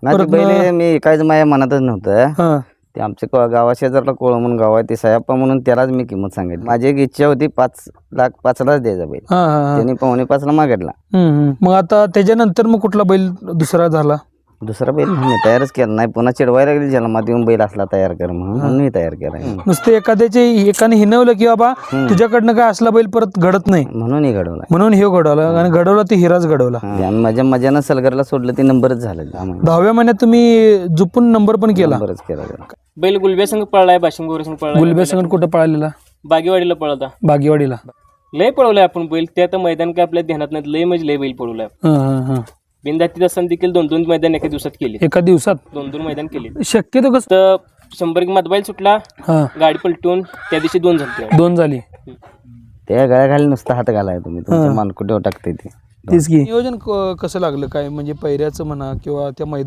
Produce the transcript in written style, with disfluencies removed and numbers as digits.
नाही ते परत बैल मी काहीच माझ्या मनातच नव्हतं. हां ते आमच्या गावा शेजारला कोळ म्हणून गाव आहे ते सायप्पा म्हणून त्यालाच मी किंमत सांगितली. माझी एक इच्छा होती 5,05,000 द्यायचा बैल. हां हां त्यांनी 5,500 मागितला. मग आता त्याच्यानंतर मग कुठला बैल दुसरा झाला? दुसरा बैल मी तयारच केला नाही. पुन्हा चिडवायला लागली जन्मात येऊन बैल असला तयार कर म्हणून मी तयार केला. नुसते एकाने हिनवलं की बाबा तुझ्याकडनं काय असला बैल परत घडत नाही म्हणून ही घडवला. म्हणून हे घडवला आणि घडवला ते हिराच घडवला. आम्ही माझ्या मजानं सलगरला सोडलं ते नंबरच झालं. 10व्या महिन्यात तुम्ही जुपून नंबर पण केला. नंबरच केला त्याला. बैल गुलब्या संघ पळलाय, बाशिंगोर संघ पळलाय, गुलब्या संगत कुठं पळालेला? बागेवाडीला पळवता. बागेवाडीला. लय पळवलाय आपण बैल. ते आता मैदान काय आपल्या ध्यानात नाही. लय म्हणजे लय बैल पळवलाय. बिनधातीत असताना देखील 2-2 मैदान एका दिवसात केली. एका दिवसात 2-2 मैदान केली. शक्यतो कसं तर 100 मधबाईल सुटला, हां गाडी पलटून त्या दिवशी 2 झाली. 2 झाली. त्या गळ्याखाली नुसता हात घालाय तुम्ही तुमच्या मानकुटीवर टाकते ते. तेच की नियोजन कसं लागलं काय म्हणजे पैऱ्याचं म्हणा किंवा त्या मैदान